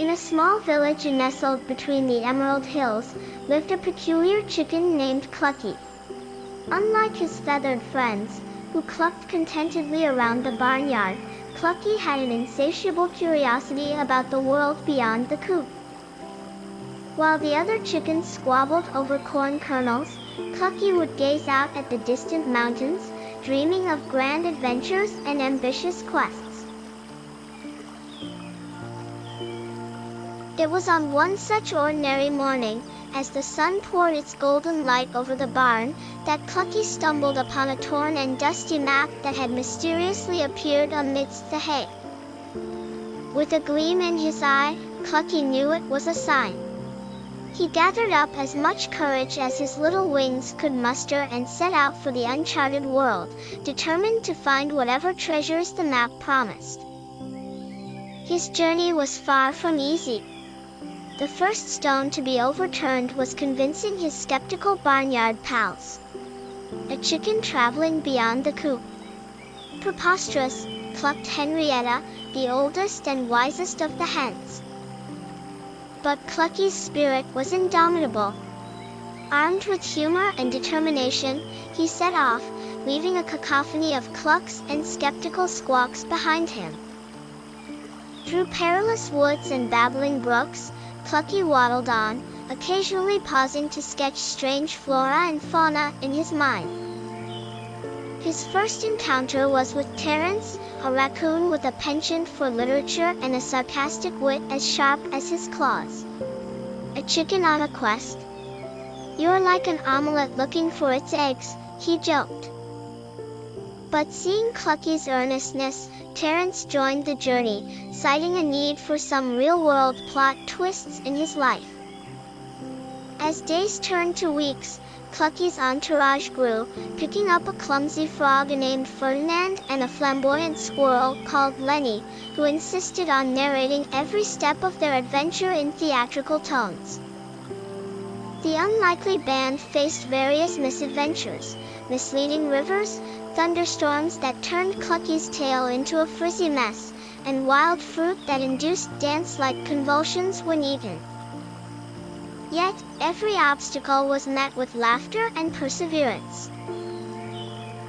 In a small village nestled between the Emerald Hills, lived a peculiar chicken named Clucky. Unlike his feathered friends, who clucked contentedly around the barnyard, Clucky had an insatiable curiosity about the world beyond the coop. While the other chickens squabbled over corn kernels, Clucky would gaze out at the distant mountains, dreaming of grand adventures and ambitious quests. It was on one such ordinary morning, as the sun poured its golden light over the barn, that Clucky stumbled upon a torn and dusty map that had mysteriously appeared amidst the hay. With a gleam in his eye, Clucky knew it was a sign. He gathered up as much courage as his little wings could muster and set out for the uncharted world, determined to find whatever treasures the map promised. His journey was far from easy. The first stone to be overturned was convincing his skeptical barnyard pals. A chicken traveling beyond the coop. Preposterous, clucked Henrietta, the oldest and wisest of the hens. But Clucky's spirit was indomitable. Armed with humor and determination, he set off, leaving a cacophony of clucks and skeptical squawks behind him. Through perilous woods and babbling brooks, Clucky waddled on, occasionally pausing to sketch strange flora and fauna in his mind. His first encounter was with Terence, a raccoon with a penchant for literature and a sarcastic wit as sharp as his claws. A chicken on a quest. "You're like an omelette looking for its eggs," he joked. But seeing Clucky's earnestness, Terence joined the journey, citing a need for some real-world plot twists in his life. As days turned to weeks, Clucky's entourage grew, picking up a clumsy frog named Ferdinand and a flamboyant squirrel called Lenny, who insisted on narrating every step of their adventure in theatrical tones. The unlikely band faced various misadventures, misleading rivers, thunderstorms that turned Clucky's tail into a frizzy mess, and wild fruit that induced dance-like convulsions when eaten. Yet, every obstacle was met with laughter and perseverance.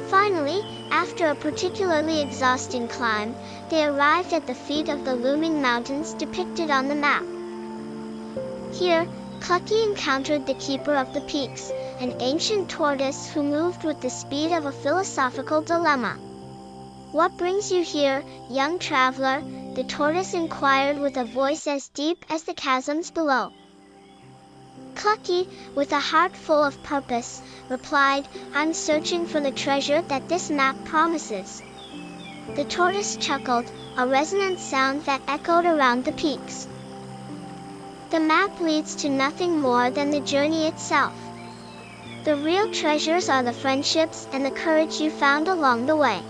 Finally, after a particularly exhausting climb, they arrived at the feet of the looming mountains depicted on the map. Here, Clucky encountered the keeper of the peaks, an ancient tortoise who moved with the speed of a philosophical dilemma. "What brings you here, young traveler?" the tortoise inquired with a voice as deep as the chasms below. Clucky, with a heart full of purpose, replied, "I'm searching for the treasure that this map promises." The tortoise chuckled, a resonant sound that echoed around the peaks. "The map leads to nothing more than the journey itself. The real treasures are the friendships and the courage you found along the way."